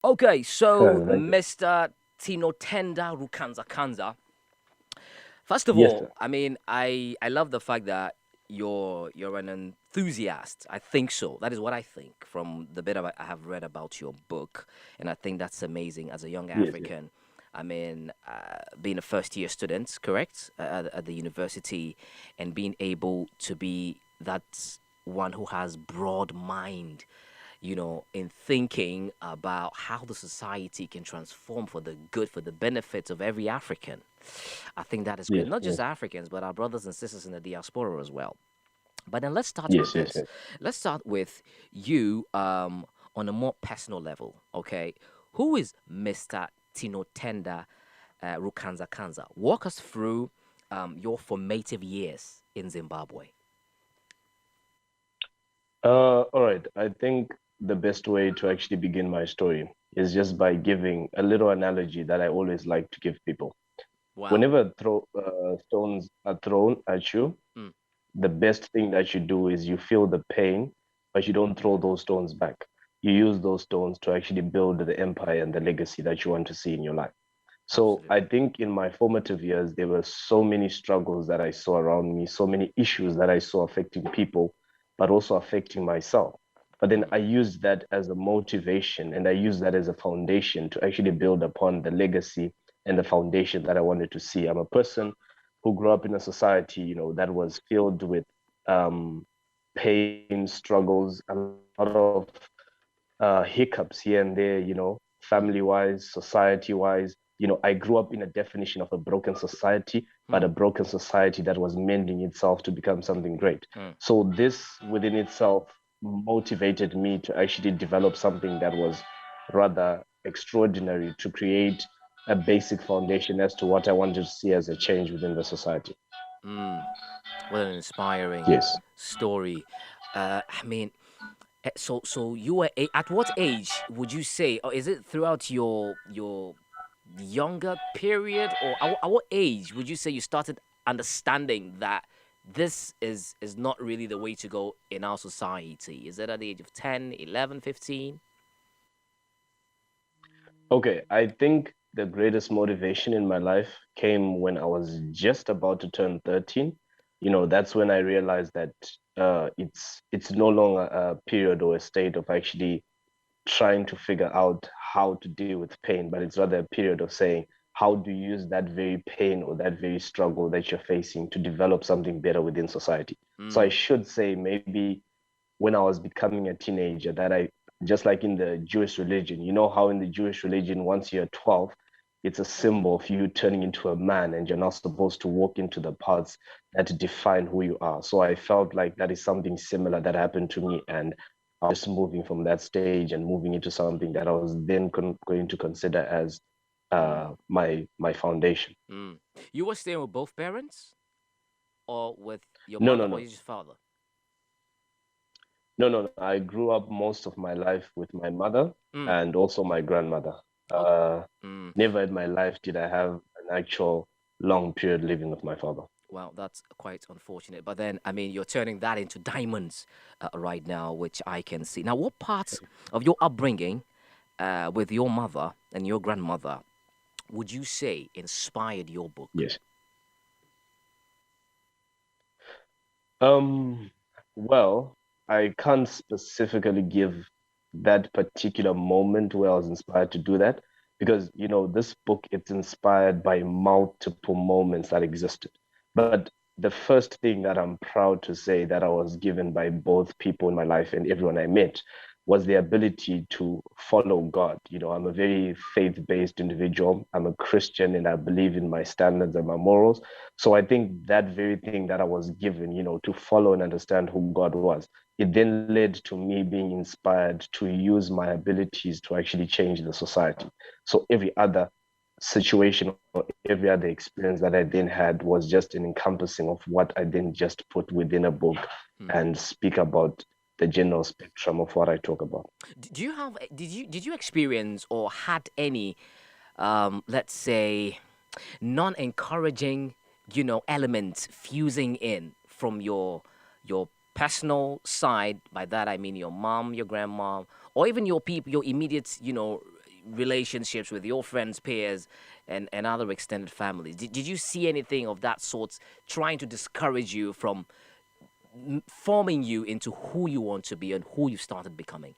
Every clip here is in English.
Okay, so Thank you. Mr. Tinotenda Rukanzakanza. First of Yes, all, sir. I mean, I love the fact that you're an enthusiast. I think so. That is what I think from the bit I have read about your book, and I think that's amazing as a young Yes, yes. African. I mean, being a first year student, correct, at the university, and being able to be that one who has broad mind, in thinking about how the society can transform for the good, for the benefits of every African. I think that is great. Yes, Not just yes. Africans, but our brothers and sisters in the diaspora as well. But then let's start with Yes, yes, this. yes. Let's start with you on a more personal level, okay? Who is Mr. Tinotenda Rukanzakanza? Walk us through your formative years in Zimbabwe. All right. I think the best way to actually begin my story is just by giving a little analogy that I always like to give people. Wow. Whenever stones are thrown at you, Mm, the best thing that you do is you feel the pain, but you don't throw those stones back. You use those stones to actually build the empire and the legacy that you want to see in your life. So I absolutely. think in my formative years, there were so many struggles that I saw around me, so many issues that I saw affecting people, but also affecting myself. But then Mm, I used that as a motivation and I used that as a foundation to actually build upon the legacy and the foundation that I wanted to see. I'm a person who grew up in a society, that was filled with um, pain, struggles, a lot of hiccups here and there, mm, family wise, society wise. I grew up in a definition of a broken society, but mm, a broken society that was mending itself to become something great. mm. So this within itself motivated me to actually develop something that was rather extraordinary to create a basic foundation as to what I wanted to see as a change within the society. Mm. What an inspiring Yes. story. I mean, so you were at what age would you say, or is it throughout your younger period, or at what age would you say you started understanding that this is not really the way to go in our society? Is it at the age of 10, 11, 15? Okay, I think the greatest motivation in my life came when I was just about to turn 13. That's when I realized that it's no longer a period or a state of actually trying to figure out how to deal with pain, but it's rather a period of saying, how do you use that very pain or that very struggle that you're facing to develop something better within society? So I Mm, should say maybe when I was becoming a teenager that just like in the Jewish religion, how in the Jewish religion, once you're 12, it's a symbol of you turning into a man and you're not supposed to walk into the paths that define who you are. So I felt like that is something similar that happened to me. And I was just moving from that stage and moving into something that I was then going to consider as mm, my foundation. mm. You were staying with both parents, or with your No, mother, no, or no. your father? No, no, no. I grew up most of my life with my mother Mm, and also my grandmother. okay. Uh, Mm. Never in my life did I have an actual long period living with my father. Well, that's quite unfortunate. But then, I mean, you're turning that into diamonds right now, which I can see. Now, what parts of your upbringing with your mother and your grandmother would you say inspired your book? Yes. Um, well, I can't specifically give that particular moment where I was inspired to do that because, this book, it's inspired by multiple moments that existed. But the first thing that I'm proud to say that I was given by both people in my life and everyone I met was the ability to follow God. I'm a very faith-based individual. I'm a Christian and I believe in my standards and my morals. So I think that very thing that I was given, to follow and understand who God was, it then led to me being inspired to use my abilities to actually change the society. So every other situation or every other experience that I then had was just an encompassing of what I then just put within a book Hmm. and speak about the general spectrum of what I talk about. Do you have did you experience or had any let's say non-encouraging elements fusing in from your personal side? By that I mean your mom, your grandma, or even your people, your immediate relationships with your friends, peers, and other extended families? Did you see anything of that sort trying to discourage you from forming you into who you want to be and who you started becoming?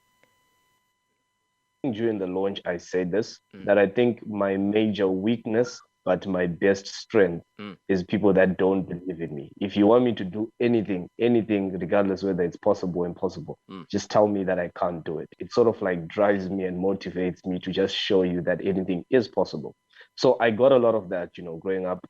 During the launch, I said this, Mm, that I think my major weakness, but my best strength mm, is people that don't believe in me. If you want me to do anything, regardless whether it's possible or impossible, mm. just tell me that I can't do it. It sort of like drives me and motivates me to just show you that anything is possible. So I got a lot of that, growing up.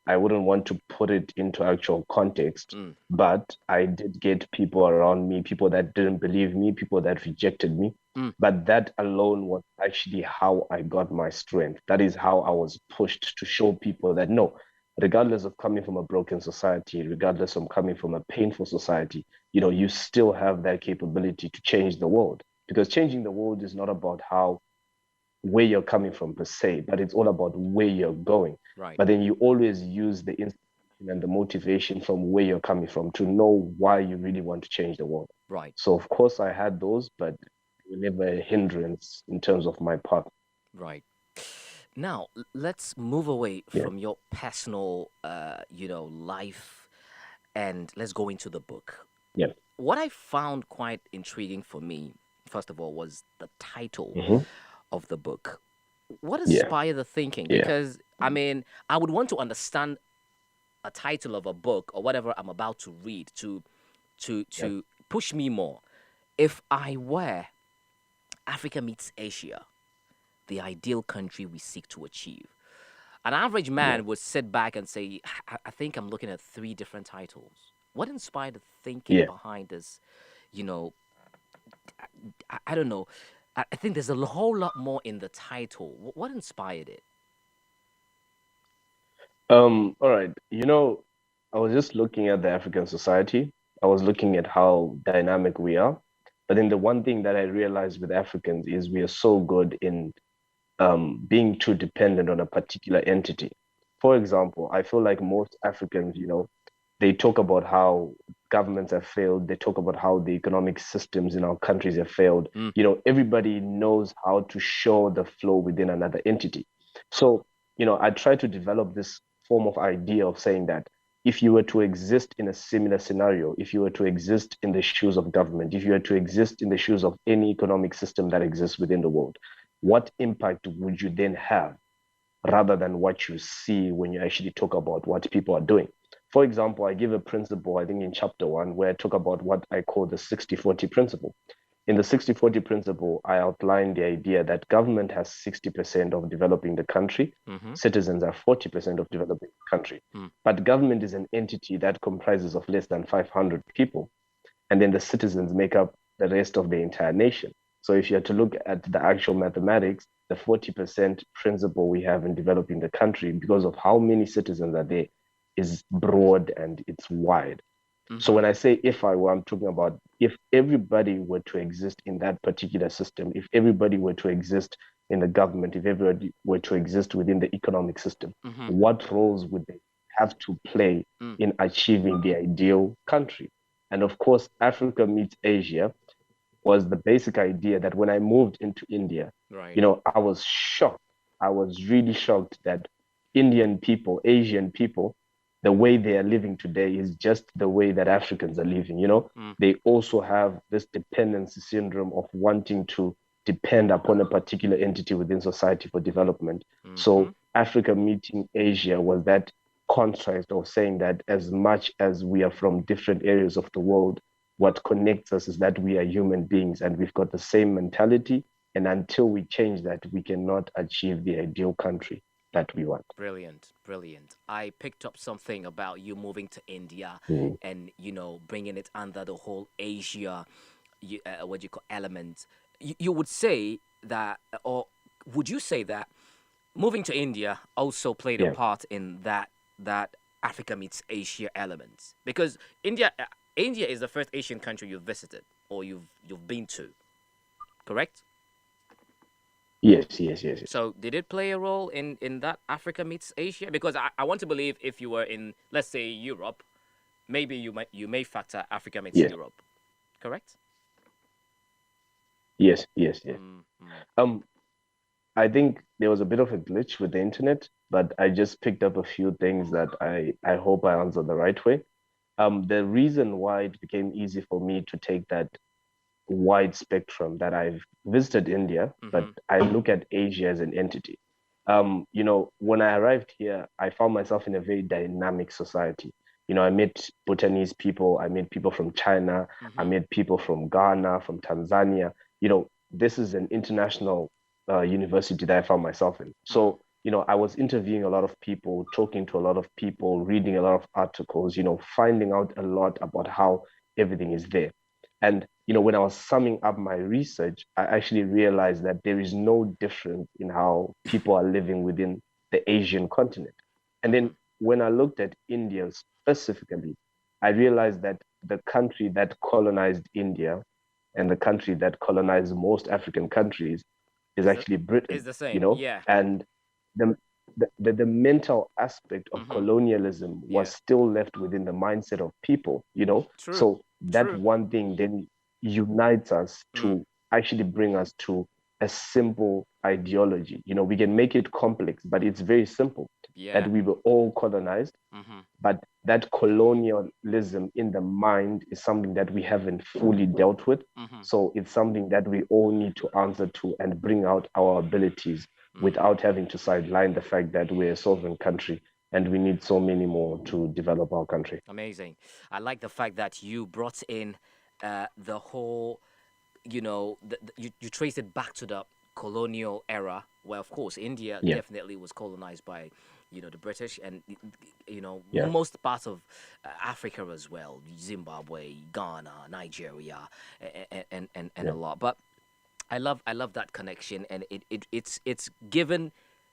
I wouldn't want to put it into actual context, Mm, but I did get people around me, people that didn't believe me, people that rejected me, mm. but that alone was actually how I got my strength. That is how I was pushed to show people that no, regardless of coming from a broken society, regardless of coming from a painful society, you still have that capability to change the world. Because changing the world is not about how where you're coming from per se, but it's all about where you're going. Right, But then you always use the inspiration and the motivation from where you're coming from to know why you really want to change the world. right, So of course I had those, but they were never a hindrance in terms of my path. right. Now, let's move away Yeah, from your personal, life, and let's go into the book. yeah, What I found quite intriguing for me, first of all, was the title hmm, of the book. What yeah, inspired the thinking? yeah, Because, I mean, I would want to understand a title of a book or whatever I'm about to read to yeah, to push me more. If I were Africa meets Asia, the ideal country we seek to achieve. An average yeah. man would sit back and say, I think I'm looking at three different titles. What inspired the thinking Yeah. behind this? You know, I don't know. I think there's a whole lot more in the title. What inspired it? All right. I was just looking at the African society. I was looking at how dynamic we are. But then the one thing that I realized with Africans is we are so good in being too dependent on a particular entity. For example, I feel like most Africans, they talk about how governments have failed. They talk about how the economic systems in our countries have failed. Mm, Everybody knows how to show the flow within another entity. So, I try to develop this form of idea of saying that if you were to exist in a similar scenario, if you were to exist in the shoes of government, if you were to exist in the shoes of any economic system that exists within the world, what impact would you then have rather than what you see when you actually talk about what people are doing? For example, I give a principle, I think in chapter one, where I talk about what I call the 60-40 principle. In the 60-40 principle, I outline the idea that government has 60% of developing the country, mm-hmm, citizens are 40% of developing the country. mm, But government is an entity that comprises of less than 500 people, and then the citizens make up the rest of the entire nation. So if you had to look at the actual mathematics, the 40% principle we have in developing the country, because of how many citizens are there, is broad and it's wide. So mm-hmm, when I say if I were, I'm talking about if everybody were to exist in that particular system, if everybody were to exist in the government, if everybody were to exist within the economic system, mm-hmm, what roles would they have to play mm, in achieving the ideal country? And of course, Africa meets Asia was the basic idea that when I moved into India, right. I was shocked. I was really shocked that Indian people, Asian people, the way they are living today is just the way that Africans are living. Mm, They also have this dependency syndrome of wanting to depend upon a particular entity within society for development. mm-hmm, So Africa meeting Asia was that contrast of saying that as much as we are from different areas of the world, what connects us is that we are human beings and we've got the same mentality. And until we change that, we cannot achieve the ideal country that we want. brilliant, brilliant. I picked up something about you moving to India Mm. and bringing it under the whole Asia, what do you call element. You would say that, or would you say that moving to India also played a Yeah. part in that Africa meets Asia element? Because India is the first Asian country you've visited or you've been to, correct? Yes, yes, yes, yes. So did it play a role in that Africa meets Asia? Because I want to believe if you were in, let's say, Europe, maybe you may factor Africa meets Yes, Europe, correct? yes, yes, yes. Mm, mm, Um, I think there was a bit of a glitch with the internet, but I just picked up a few things that I hope I answered the right way. The reason why it became easy for me to take that wide spectrum that I've visited India, but Mm-hmm. I look at Asia as an entity. When I arrived here, I found myself in a very dynamic society. I met Bhutanese people, I met people from China, I Mm-hmm. met people from Ghana, from Tanzania. This is an international university that I found myself in. Mm. So, I was interviewing a lot of people, talking to a lot of people, reading a lot of articles, finding out a lot about how everything is there. And when I was summing up my research, I actually realized that there is no difference in how people are living within the Asian continent. And Mm-hmm. then when I looked at India specifically, I realized that the country that colonized India and the country that colonized most African countries is Is the actually is Britain, the same? Yeah. and the the mental aspect of Mm-hmm. colonialism was Yeah. still left within the mindset of people. True. So that True. one thing then unites us Mm. to actually bring us to a simple ideology. We can make it complex, but it's very simple that Yeah. we were all colonized, Mm-hmm. but that colonialism in the mind is something that we haven't fully dealt with. Mm-hmm. So it's something that we all need to answer to and bring out our abilities Mm. without having to sideline the fact that we're a sovereign country and we need so many more to develop our country. Amazing. I like the fact that you brought in the whole, you trace it back to the colonial era, where of course India Yeah, definitely was colonized by, the British, and yeah, most parts of Africa as well, Zimbabwe, Ghana, Nigeria, and a yeah, lot. But I love that connection, and it's given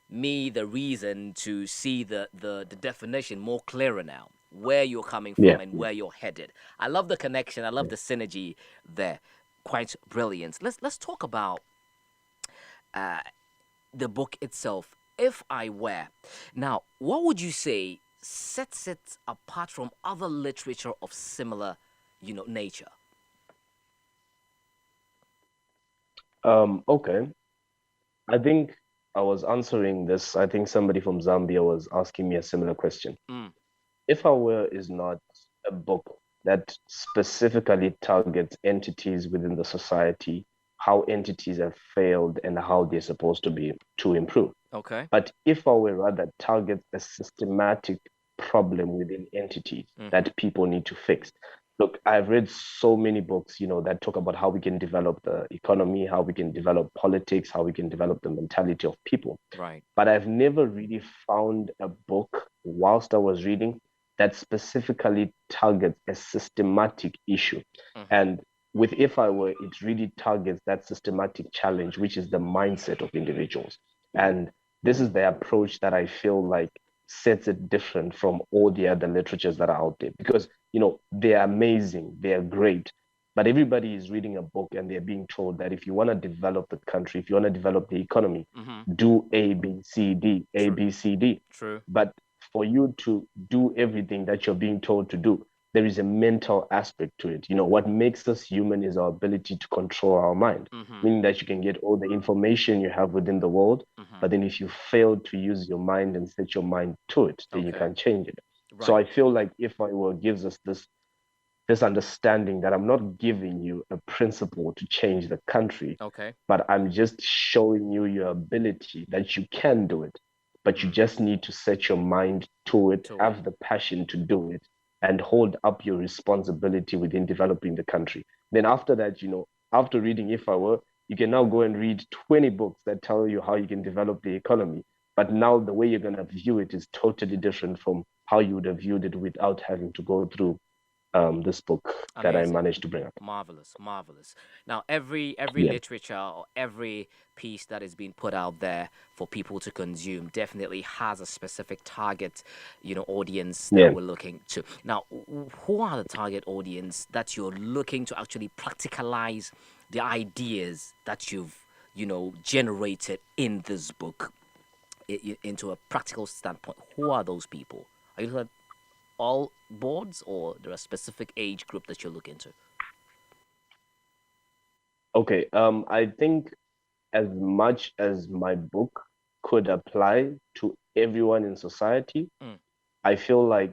me the reason to see the definition more clearer now, where you're coming yeah, from and yeah, where you're headed. I love the connection. I love yeah. the synergy there. Quite brilliant. Let's talk about the book itself. If I were now, what would you say sets it apart from other literature of similar, nature? Okay. I think I was answering this. I think somebody from Zambia was asking me a similar question. Mm, If Our Were is not a book that specifically targets entities within the society, how entities have failed and how they're supposed to improve. okay. But if Our Were rather targets a systematic problem within entities Mm-hmm. that people need to fix. Look, I've read so many books, that talk about how we can develop the economy, how we can develop politics, how we can develop the mentality of people. Right. But I've never really found a book whilst I was reading that specifically targets a systematic issue. Mm-hmm. And with If I Were, it really targets that systematic challenge, which is the mindset of individuals. And this is the approach that I feel like sets it different from all the other literatures that are out there because, they're amazing, they're great. But everybody is reading a book and they're being told that if you want to develop the country, if you want to develop the economy, Mm-hmm. do A, B, C, D, A, True. B, C, D. True. But for you to do everything that you're being told to do, there is a mental aspect to it. What makes us human is our ability to control our mind, Mm-hmm. meaning that you can get all the information you have within the world, Mm-hmm. but then if you fail to use your mind and set your mind to it, then you Okay. can't change it. So Right. I feel like If I Were gives us this understanding that I'm not giving you a principle to change the country, Okay. but I'm just showing you your ability that you can do it. But you Mm. just need to set your mind to it, To it. have the passion to do it, and hold up your responsibility within developing the country. Then after that, after reading If I Were, you can now go and read 20 books that tell you how you can develop the economy. But now the way you're going to view it is totally different from how you would have viewed it without having to go through this book that I Amazing. managed to bring up. Marvelous. Marvelous. Now, every Yeah, literature or every piece that is being put out there for people to consume definitely has a specific target, audience that yeah. we're looking to. Now, who are the target audience that you're looking to actually practicalize the ideas that you've, generated in this book into a practical standpoint? Who are those people? Are you looking at all boards, or there are specific age group that you're looking to? Okay. I think as much as my book could apply to everyone in society, Mm, I feel like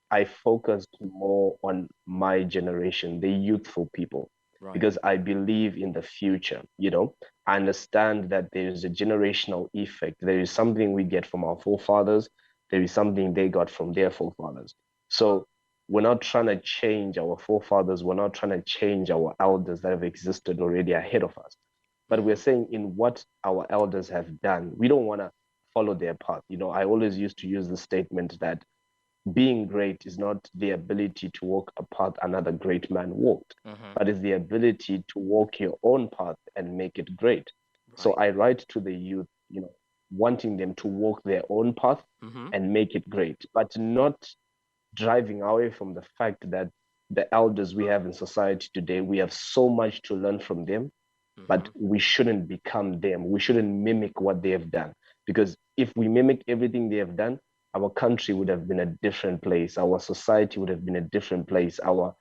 I focused more on my generation, the youthful people, right. because I believe in the future, you know. I understand that there is a generational effect. There is something we get from our forefathers, there is something they got from their forefathers. So we're not trying to change our forefathers, we're not trying to change our elders that have existed already ahead of us. But we're Mm-hmm. saying in what our elders have done, we don't want to follow their path. You know, I always used to use the statement that being great is not the ability to walk a path another great man walked, Mm-hmm. but is the ability to walk your own path and make it great. So Right. I write to the youth, you know, wanting them to walk their own path Mm-hmm. and make it great, but not driving away from the fact that the elders we have in society today, we have so much to learn from them, but Mm-hmm. we shouldn't become them. We shouldn't mimic what they have done. Because if we mimic everything they have done, our country would have been a different place. Our society would have been a different place. Our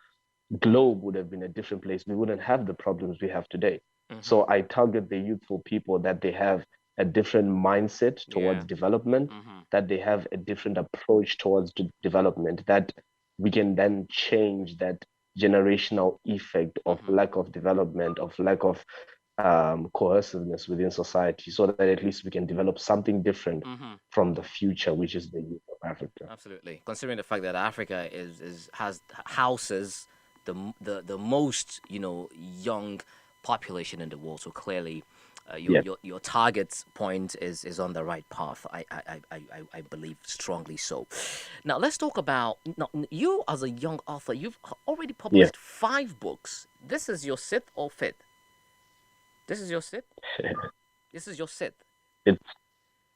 globe would have been a different place. We wouldn't have the problems we have today. Mm-hmm. So I target the youthful people that they have a different mindset Yeah. towards development, Mm-hmm. that they have a different approach towards development, that we can then change that generational effect of Mm-hmm. lack of development, of lack of cohesiveness within society, so that at least we can develop something different Mm-hmm. from the future, which is the youth of Africa. Absolutely. Considering the fact that Africa is has houses the most young population in the world, so clearly Yeah, your target point is on the right path. I believe strongly so. Now let's talk about now, you as a young author. You've already yeah. published 5 books. This is your sixth or fifth? This is your sixth. This is your sixth. It's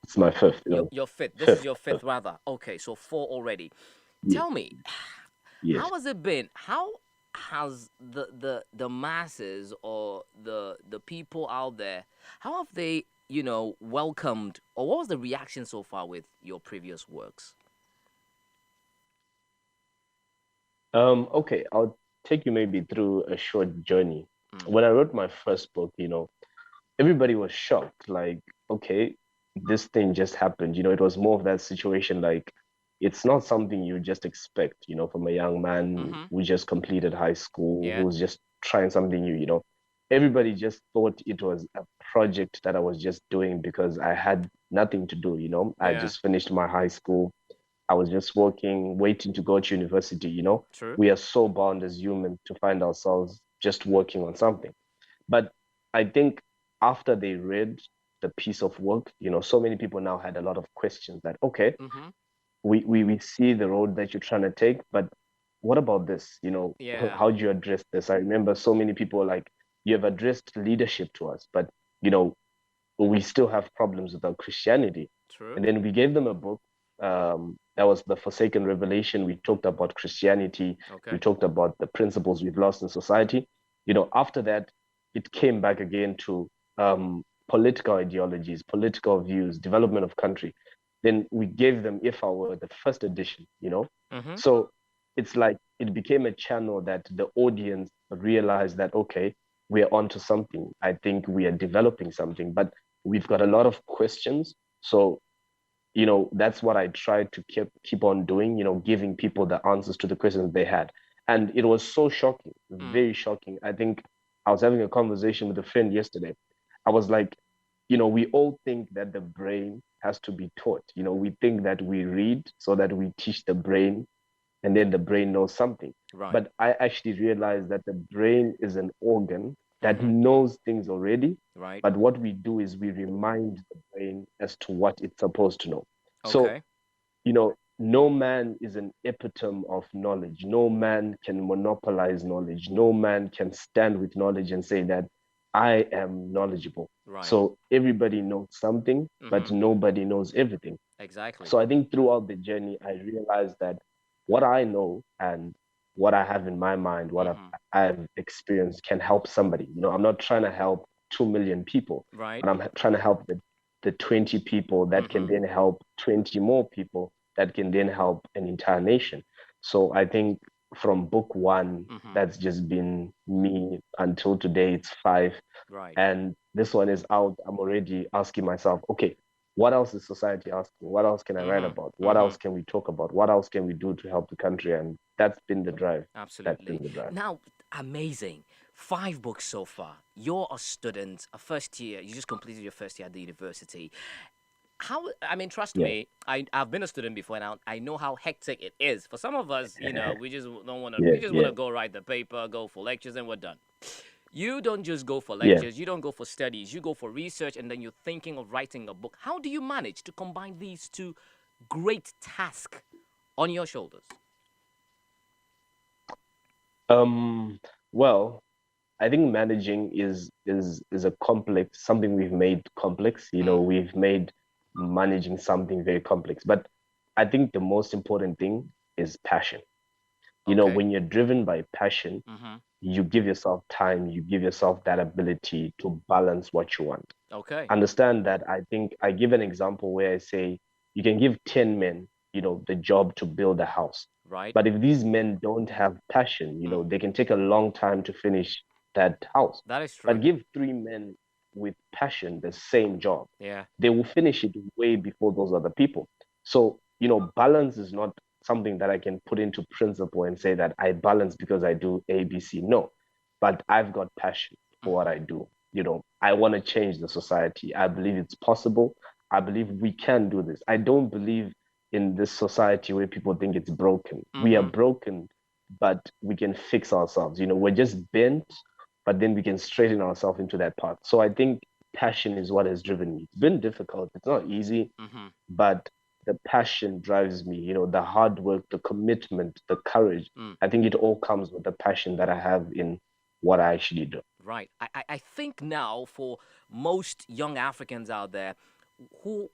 it's my fifth, you know, Your fifth. This is fifth, your fifth, fifth. rather. Okay, so 4 already. Yes, Tell me, yes. how has it been? How has the masses or the people out there, how have they, welcomed, or what was the reaction so far with your previous works? Okay, I'll take you maybe through a short journey. Mm. When I wrote my first book, you know, everybody was shocked. Like, okay, this thing just happened. You know, it was more of that situation like it's not something you just expect, you know, from a young man Mm-hmm. who just completed high school, Yeah. who's just trying something new, you know. Everybody just thought it was a project that I was just doing because I had nothing to do, you know. I Yeah. just finished my high school. I was just working, waiting to go to university, you know. True. We are so bound as humans to find ourselves just working on something. But I think after they read the piece of work, you know, so many people now had a lot of questions that, okay, Mm-hmm. we see the road that you're trying to take, but what about this? You know, Yeah. how do you address this? I remember so many people like, you have addressed leadership to us, but you know, we still have problems with our Christianity. True. And then we gave them a book. That was The Forsaken Revelation. We talked about Christianity. We Okay. talked about the principles we've lost in society. You know, after that, it came back again to political ideologies, political views, development of country. Then we gave them If I Were, the first edition, you know. Mm-hmm. So it's like it became a channel that the audience realized that, okay, we are onto something. I think we are developing something, but we've got a lot of questions. So, you know, that's what I tried to keep on doing, you know, giving people the answers to the questions they had. And it was so shocking, Mm. very shocking. I think I was having a conversation with a friend yesterday. I was like, you know, we all think that the brain has to be taught. You know, we think that we read so that we teach the brain and then the brain knows something. Right. But I actually realized that the brain is an organ that Mm-hmm. knows things already. Right. But what we do is we remind the brain as to what it's supposed to know. So, Okay. you know, no man is an epitome of knowledge. No man can monopolize knowledge. No man can stand with knowledge and say that I am knowledgeable. Right. So everybody knows something, but Mm-hmm. nobody knows everything. Exactly. So I think throughout the journey, I realized that what I know and what I have in my mind, what Mm-hmm. I've experienced can help somebody. You know, I'm not trying to help 2 million people, Right. but I'm trying to help the 20 people that can Mm-hmm. then help 20 more people that can then help an entire nation. So I think from book one, Mm-hmm. that's just been me until today. It's five. Right. And this one is out. I'm already asking myself, okay, what else is society asking? What else can I write Mm-hmm. about? What Mm-hmm. else can we talk about? What else can we do to help the country? And that's been the drive. That's Absolutely. been the drive. Now, amazing. 5 books so far. You're a student, a first year. You just completed your first year at the university. How, I mean, trust Yeah. me, I've been a student before, and I know how hectic it is. For some of us, we just don't want to, Yeah. we just want Yeah. to go write the paper, go for lectures, and we're done. You don't just go for Yeah. lectures, you don't go for studies, you go for research, and then you're thinking of writing a book. How do you manage to combine these two great tasks on your shoulders? Um, well, I think managing is a complex, something we've made complex. Mm, We've made managing something very complex. But I think the most important thing is passion. okay. When you're driven by passion, Mm-hmm. you give yourself time, you give yourself that ability to balance what you want. Okay. Understand that. I think I give an example where I say you can give 10 men, the job to build a house. Right. But if these men don't have passion, Mm, they can take a long time to finish that house. that is true. But give 3 men with passion the same job, Yeah. they will finish it way before those other people. So, balance is not something that I can put into principle and say that I balance because I do A, B, C. No, but I've got passion for what Mm-hmm. I do. I want to change the society. I believe it's possible. I believe we can do this. I don't believe in this society where people think it's broken. We are Mm-hmm. broken, but we can fix ourselves. We're just bent, but then we can straighten ourselves into that path. So I think passion is what has driven me. It's been difficult. It's not easy, Mm-hmm. but the passion drives me. The hard work, the commitment, the courage. Mm. I think it all comes with the passion that I have in what I actually do. Right. I think now for most young Africans out there who,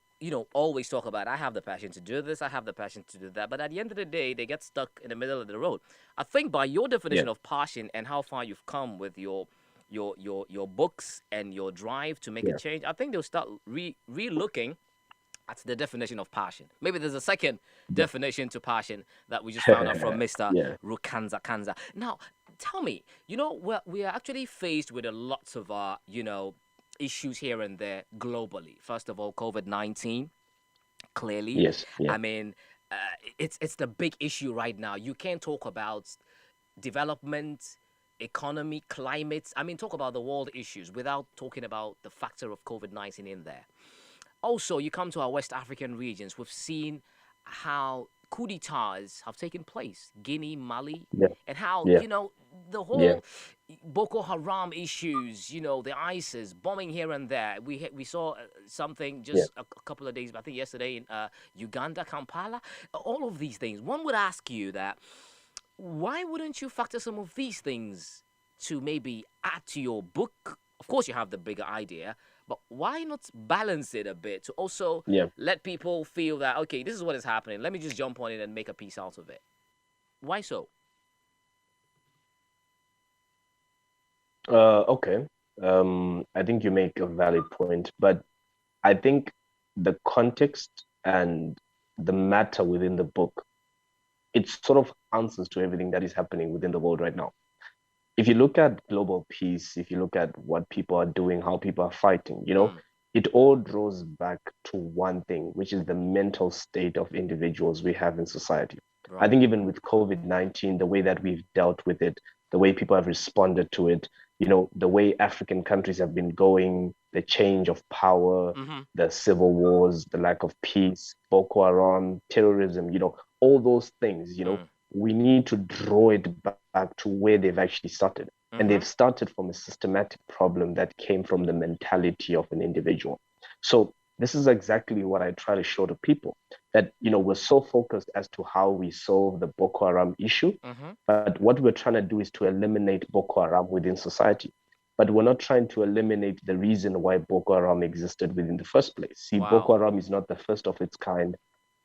always talk about, I have the passion to do this, I have the passion to do that. But at the end of the day, they get stuck in the middle of the road. I think by your Yeah. definition of passion and how far you've come with your books and your drive to make a Yeah. change, I think they'll start re-looking at the definition of passion. Maybe there's a second Yeah. definition to passion that we just found out from Mr. Yeah. Rukanzakanza. Now, tell me, we are actually faced with a lots of issues here and there globally. First of all, COVID-19. Clearly, Yes. Yeah. I mean, uh, it's the big issue right now. You can't talk about development, economy, climate. I mean, talk about the world issues without talking about the factor of COVID-19 in there. Also, you come to our West African regions, we've seen how coup d'etats have taken place, Guinea, Mali, Yeah. and how, Yeah. the Yeah. whole Boko Haram issues, the ISIS bombing here and there. We saw something Yeah. just a couple of days, I think yesterday in Uganda, Kampala. All of these things. One would ask you that why wouldn't you factor some of these things to maybe add to your book? Of course, you have the bigger idea, but why not balance it a bit to also Yeah. let people feel that, okay, this is what is happening. Let me just jump on it and make a piece out of it. Why so? Okay. I think you make a valid point, but I think the context and the matter within the book, it sort of answers to everything that is happening within the world right now. If you look at global peace, if you look at what people are doing, how people are fighting, Mm, it all draws back to one thing, which is the mental state of individuals we have in society. I right. think even with COVID-19, the way that we've dealt with it, the way people have responded to it, the way African countries have been going, the change of power, Mm-hmm. the civil wars, the lack of peace, Boko Haram, terrorism, all those things, Mm, we need to draw it back to where they've actually started. And mm-hmm. they've started from a systematic problem that came from the mentality of an individual. So this is exactly what I try to show to people that, we're so focused as to how we solve the Boko Haram issue. Mm-hmm. But what we're trying to do is to eliminate Boko Haram within society. But we're not trying to eliminate the reason why Boko Haram existed within the first place. See, Wow. Boko Haram is not the first of its kind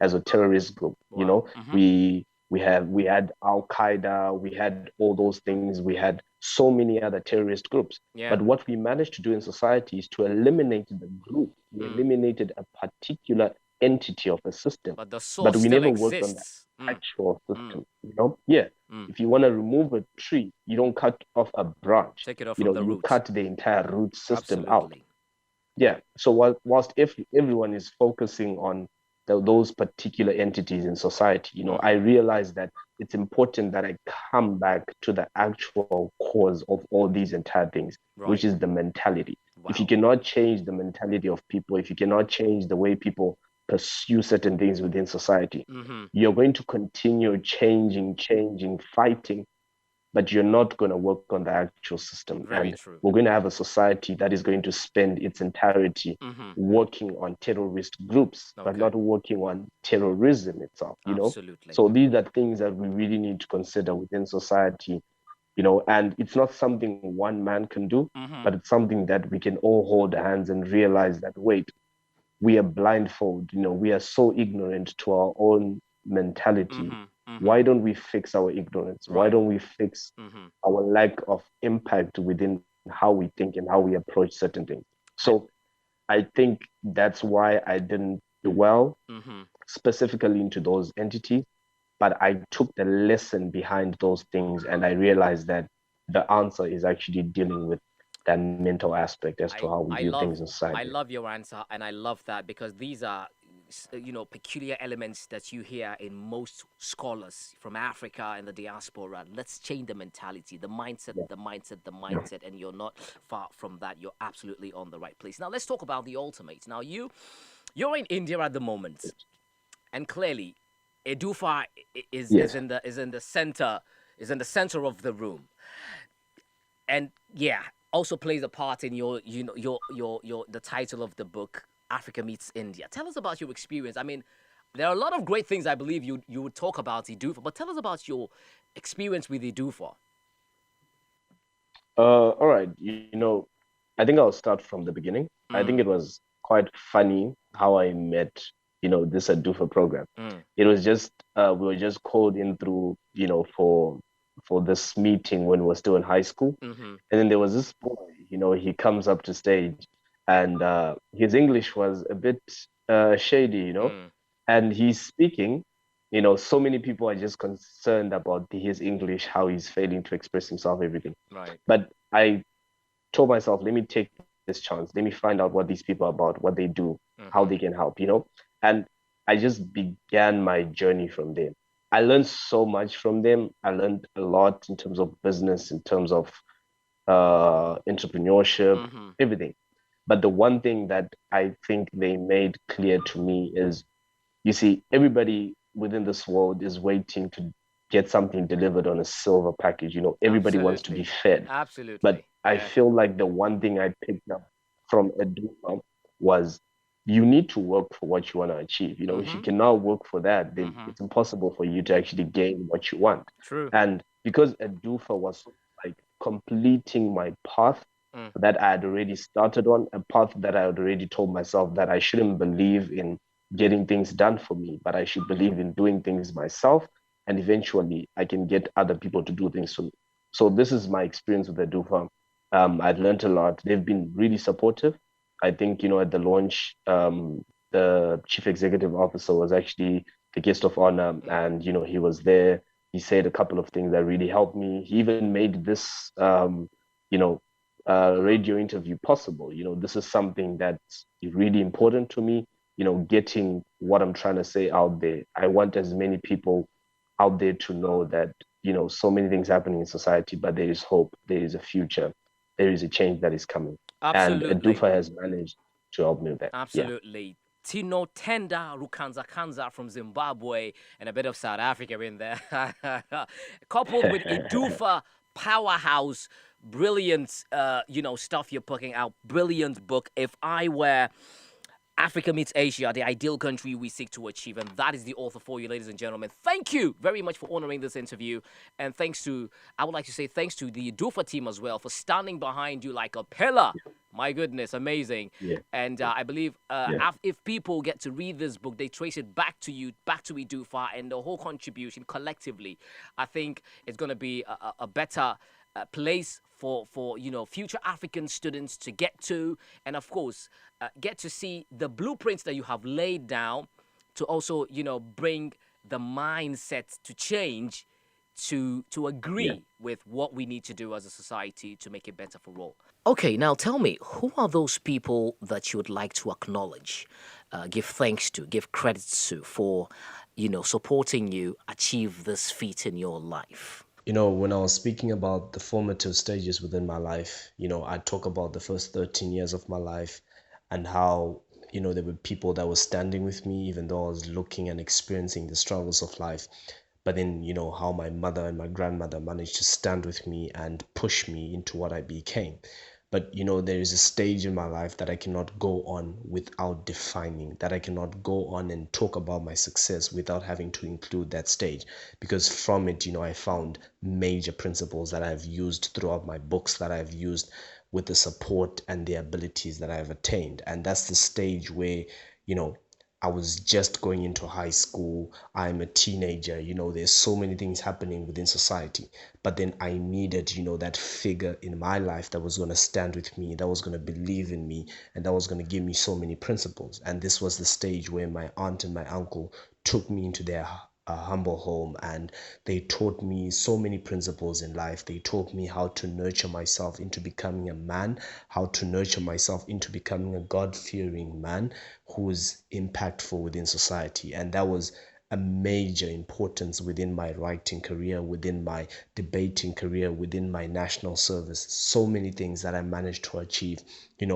as a terrorist group. Wow. Mm-hmm. We had Al Qaeda, we had all those things, we had so many other terrorist groups. Yeah. But what we managed to do in society is to eliminate the group. We Mm, eliminated a particular entity of a system, But the but source we still never worked on the exists. actual Mm, system, you know? Yeah. mm. If you want to remove a tree, you don't cut off a branch. Take it off You from know, the you root. cut the entire root system out. Absolutely. Yeah. So whilst if everyone is focusing on those particular entities in society, you know, I Mm-hmm. realize that it's important that I come back to the actual cause of all these entire things, which Right. is the mentality. If you Wow. cannot change the mentality of people, if you cannot change the way people pursue certain things within society, Mm-hmm. you're going to continue changing, fighting, but you're not going to work on the actual system. Very And true. we're going to have a society that is going to spend its entirety Mm-hmm. working on terrorist groups, but Okay. not working on terrorism itself, you know? Absolutely. So these are things that we really need to consider within society, you know, and it's not something one man can do, Mm-hmm. but it's something that we can all hold hands and realize that, wait, we are blindfold, you know, we are so ignorant to our own mentality. Mm-hmm. Mm-hmm. Why don't we fix our ignorance? Why Right. don't we fix Mm-hmm. our lack of impact within how we think and how we approach certain things? And So I think that's why I didn't do well mm-hmm. specifically into those entities, but I took the lesson behind those things and I realized that the answer is actually dealing with that mental aspect as to I how we I view things love in society. I love your answer, and I love that because these are peculiar elements that you hear in most scholars from Africa and the diaspora. Let's change the mentality, the mindset, Yeah, the mindset, the yeah, mindset, and you're not far from that. You're absolutely on the right place. Now let's talk about the ultimate. Now you're in India at the moment, and clearly, Edoofa is yes. in the center of the room, and yeah, also plays a part in your your the title of the book, Africa Meets India. Tell us about your experience. I mean, there are a lot of great things I believe you would talk about Edoofa, but tell us about your experience with Edoofa. All right. You know, I think I'll start from the beginning. I think it Mm, was quite funny how I met, you know, this Edoofa program. mm, It was just we were just called in through, you know, for this meeting when we were still in high school. mm-hmm, And then there was this boy, you know, he comes up to stage and his English was a bit shady, you know, mm, and he's speaking, you know, so many people are just concerned about his English, how he's failing to express himself, everything. right. But I told myself, let me take this chance. Let me find out what these people are about, what they do, how they Mm-hmm, can help, you know? And I just began my journey from there. I learned so much from them. I learned a lot in terms of business, in terms of entrepreneurship, mm-hmm, everything. But the one thing that I think they made clear to me is, you see, everybody within this world is waiting to get something delivered on a silver package. You know, everybody wants to be absolutely, fed. But absolutely, I yeah. feel like the one thing I picked up from Edoofa was you need to work for what you want to achieve. You know, if you Mm-hmm, cannot work for that, then mm-hmm, it's impossible for you to actually gain what you want. true. And because Edoofa was like completing my path Mm, that I had already started on, a path that I had already told myself that I shouldn't believe in getting things done for me, but I should believe in doing things myself. And eventually I can get other people to do things for me. So this is my experience with Edoofa. I've learned a lot. They've been really supportive. I think, you know, at the launch, the chief executive officer was actually the guest of honor, mm. and, you know, he was there. He said a couple of things that really helped me. He even made this, you know, radio interview possible. You know, this is something that's really important to me, you know, getting what I'm trying to say out there. I want as many people out there to know that, you know, so many things happening in society, but there is hope, there is a future, there is a change that is coming. And Absolutely. Edoofa has managed to help me with that. Yeah. Absolutely. Tinotenda Rukanzakanza from Zimbabwe and a bit of South Africa in there. Coupled with Edoofa powerhouse, brilliant, stuff you're putting out. Brilliant book. If I were Africa meets Asia, the ideal country we seek to achieve. And that is the author for you, ladies and gentlemen. Thank you very much for honoring this interview. And I would like to say thanks to the Edoofa team as well for standing behind you like a pillar. My goodness, amazing. Yeah. And Yeah. I believe Yeah. if people get to read this book, they trace it back to you, back to Edoofa, and the whole contribution collectively. I think it's going to be a better place for future African students to get to, and of course get to see the blueprints that you have laid down to also bring the mindset to change to Yeah. agree with what we need to do as a society to make it better for all. Okay, now tell me, who are those people that you would like to acknowledge, give thanks to, give credit to for, supporting you achieve this feat in your life? When I was speaking about the formative stages within my life, I talk about the first 13 years of my life and how, there were people that were standing with me, even though I was looking and experiencing the struggles of life. But then, how my mother and my grandmother managed to stand with me and push me into what I became. But there is a stage in my life that I cannot go on without defining, that I cannot go on and talk about my success without having to include that stage. Because from it, I found major principles that I've used throughout my books, that I've used with the support and the abilities that I've attained. And that's the stage where, you know, I was just going into high school. I'm a teenager. There's so many things happening within society. But then I needed, that figure in my life that was going to stand with me, that was going to believe in me, and that was going to give me so many principles. And this was the stage where my aunt and my uncle took me into their humble home, and they taught me so many principles in life. They taught me how to nurture myself into becoming a man, how to nurture myself into becoming a God-fearing man who's impactful within society. And that was a major importance within my writing career, within my debating career, within my national service. So many things that I managed to achieve,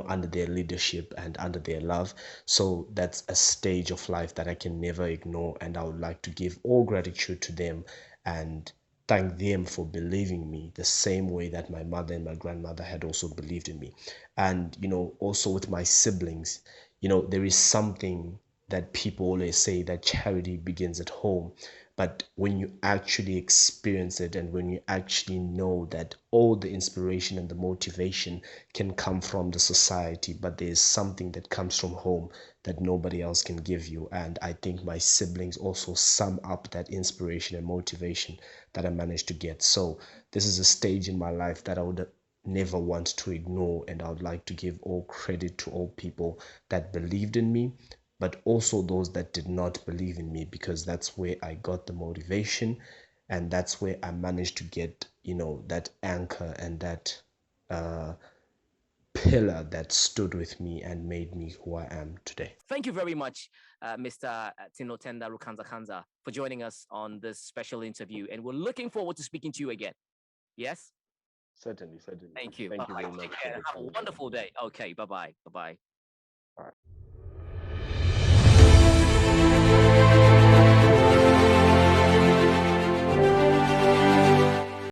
under their leadership and under their love. So that's a stage of life that I can never ignore. And I would like to give all gratitude to them and thank them for believing me the same way that my mother and my grandmother had also believed in me. And, also with my siblings, there is something that people always say that charity begins at home. But when you actually experience it and when you actually know that all the inspiration and the motivation can come from the society, but there's something that comes from home that nobody else can give you. And I think my siblings also sum up that inspiration and motivation that I managed to get. So this is a stage in my life that I would never want to ignore, and I would like to give all credit to all people that believed in me, but also those that did not believe in me, because that's where I got the motivation, and that's where I managed to get, that anchor and that uh, pillar that stood with me and made me who I am today. Thank you very much, Mr. Tinotenda Rukanzakanza, for joining us on this special interview. And we're looking forward to speaking to you again. Yes? Certainly, certainly. Thank you. All Thank you right. very Take much for care. the Have a time. wonderful day. Okay. Bye bye. Bye bye. All right.